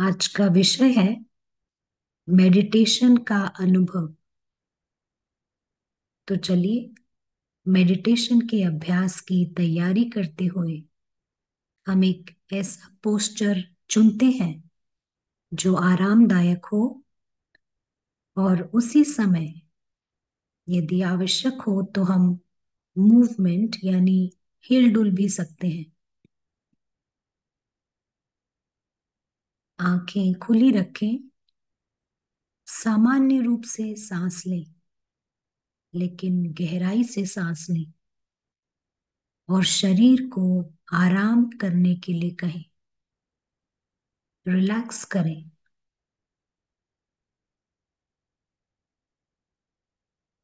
आज का विषय है मेडिटेशन का अनुभव। तो चलिए, मेडिटेशन के अभ्यास की तैयारी करते हुए हम एक ऐसा पोस्चर चुनते हैं जो आरामदायक हो और उसी समय यदि आवश्यक हो तो हम मूवमेंट यानी हिल डुल भी सकते हैं। आंखें खुली रखें, सामान्य रूप से सांस लें, लेकिन गहराई से सांस लें और शरीर को आराम करने के लिए कहें, रिलैक्स करें।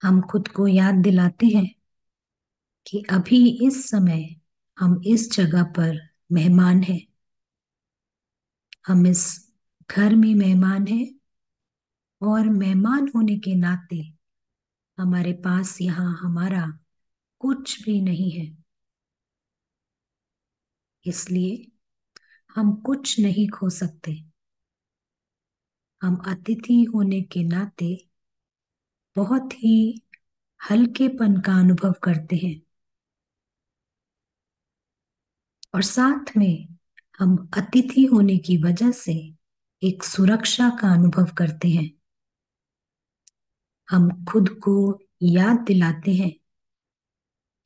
हम खुद को याद दिलाते हैं कि अभी इस समय हम इस जगह पर मेहमान हैं। हम इस घर में मेहमान हैं और मेहमान होने के नाते हमारे पास यहाँ हमारा कुछ भी नहीं है। इसलिए हम कुछ नहीं खो सकते। हम अतिथि होने के नाते बहुत ही हल्केपन का अनुभव करते हैं और साथ में हम अतिथि होने की वजह से एक सुरक्षा का अनुभव करते हैं। हम खुद को याद दिलाते हैं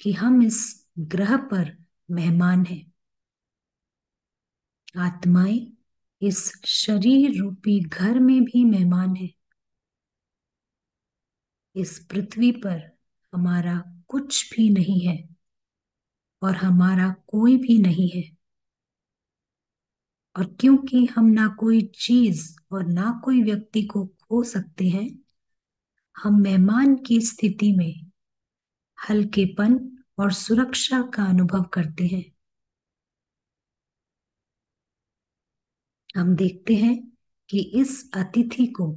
कि हम इस ग्रह पर मेहमान हैं। आत्माएं इस शरीर रूपी घर में भी मेहमान हैं। इस पृथ्वी पर हमारा कुछ भी नहीं है और हमारा कोई भी नहीं है। और क्योंकि हम ना कोई चीज और ना कोई व्यक्ति को खो सकते हैं, हम मेहमान की स्थिति में हल्केपन और सुरक्षा का अनुभव करते हैं। हम देखते हैं कि इस अतिथि को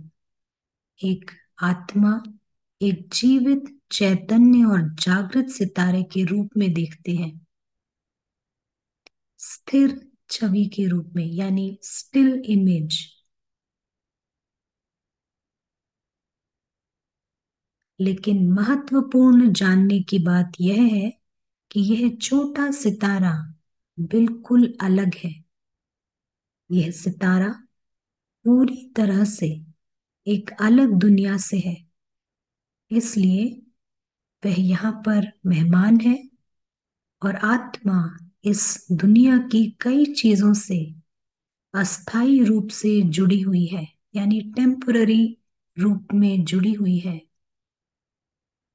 एक आत्मा, एक जीवित चैतन्य और जागृत सितारे के रूप में देखते हैं, स्थिर छवि के रूप में यानी स्टिल इमेज। लेकिन महत्वपूर्ण जानने की बात यह है कि यह छोटा सितारा बिल्कुल अलग है। यह सितारा पूरी तरह से एक अलग दुनिया से है। इसलिए वह यहाँ पर मेहमान है और आत्मा इस दुनिया की कई चीजों से अस्थायी रूप से जुड़ी हुई है, यानी टेम्पररी रूप में जुड़ी हुई है।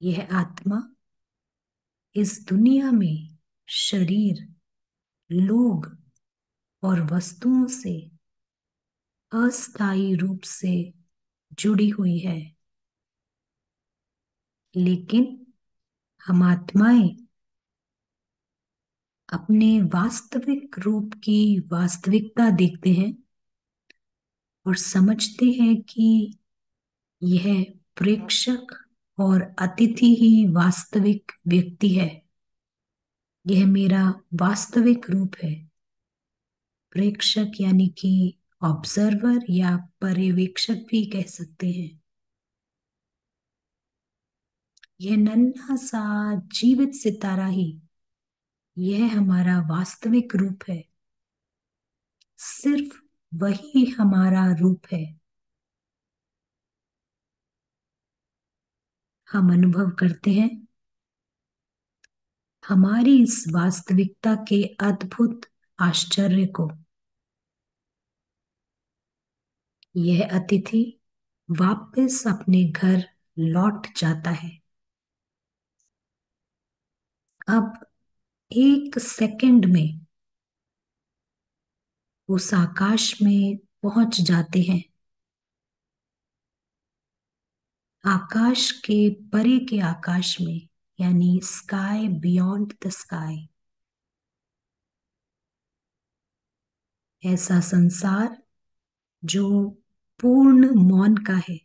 यह आत्मा इस दुनिया में शरीर, लोग और वस्तुओं से अस्थायी रूप से जुड़ी हुई है। लेकिन हम आत्माएं अपने वास्तविक रूप की वास्तविकता देखते हैं और समझते हैं कि यह प्रेक्षक और अतिथि ही वास्तविक व्यक्ति है। यह मेरा वास्तविक रूप है। प्रेक्षक यानी कि ऑब्जर्वर या पर्यवेक्षक भी कह सकते हैं। यह नन्हा सा जीवित सितारा ही, यह हमारा वास्तविक रूप है। सिर्फ वही हमारा रूप है। हम अनुभव करते हैं हमारी इस वास्तविकता के अद्भुत आश्चर्य को। यह अतिथि वापस अपने घर लौट जाता है। अब एक सेकंड में उस आकाश में पहुंच जाते हैं। आकाश के परे के आकाश में, यानी स्काई बियॉन्ड द स्काई। ऐसा संसार जो पूर्ण मौन का है,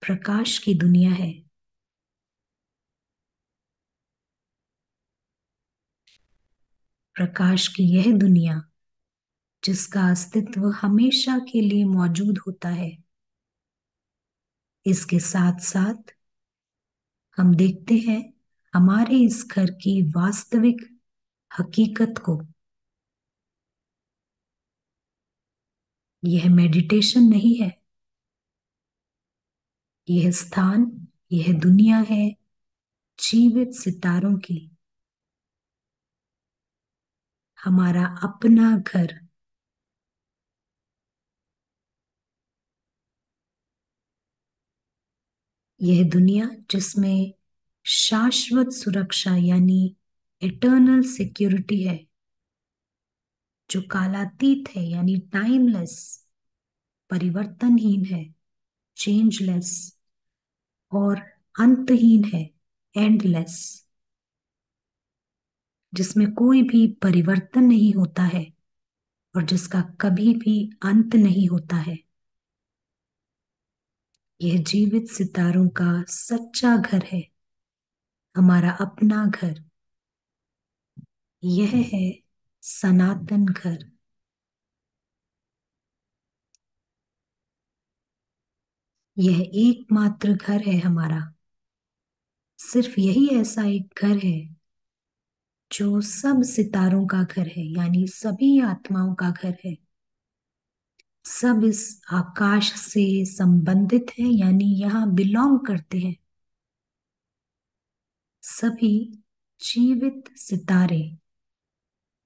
प्रकाश की दुनिया है। प्रकाश की यह दुनिया जिसका अस्तित्व हमेशा के लिए मौजूद होता है। इसके साथ साथ हम देखते हैं हमारे इस घर की वास्तविक हकीकत को। यह मेडिटेशन नहीं है, यह स्थान, यह दुनिया है जीवित सितारों की, हमारा अपना घर। यह दुनिया जिसमें शाश्वत सुरक्षा यानी इटर्नल सिक्योरिटी है, जो कालातीत है यानी टाइमलेस, परिवर्तनहीन है, चेंजलेस, और अंतहीन है, एंडलेस, जिसमें कोई भी परिवर्तन नहीं होता है और जिसका कभी भी अंत नहीं होता है। यह जीवित सितारों का सच्चा घर है, हमारा अपना घर। यह है सनातन घर। यह एकमात्र घर है हमारा। सिर्फ यही ऐसा एक घर है जो सब सितारों का घर है, यानी सभी आत्माओं का घर है। सब इस आकाश से संबंधित है, यानी यहाँ बिलोंग करते हैं। सभी जीवित सितारे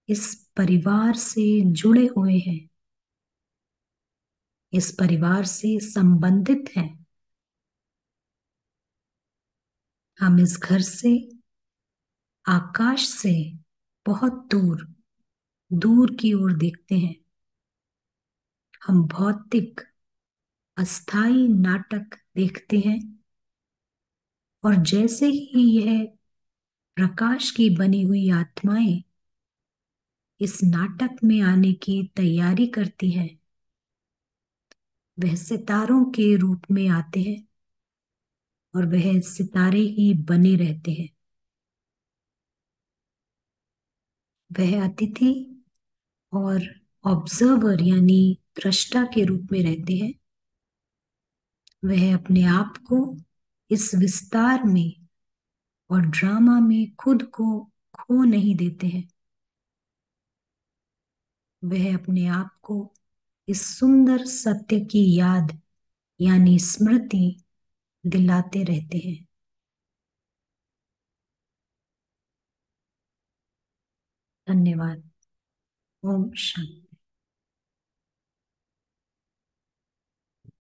इस परिवार से जुड़े हुए हैं, इस परिवार से संबंधित हैं। हम इस घर से, आकाश से बहुत दूर दूर की ओर देखते हैं। हम भौतिक अस्थाई नाटक देखते हैं, और जैसे ही यह प्रकाश की बनी हुई आत्माएं इस नाटक में आने की तैयारी करती हैं, वह सितारों के रूप में आते हैं और वह सितारे ही बने रहते हैं। वह अतिथि और ऑब्जर्वर यानी दृष्टा के रूप में रहते हैं। वह अपने आप को इस विस्तार में और ड्रामा में खुद को खो नहीं देते हैं। वह अपने आप को इस सुंदर सत्य की याद यानी स्मृति दिलाते रहते हैं। धन्यवाद। ओम शांति।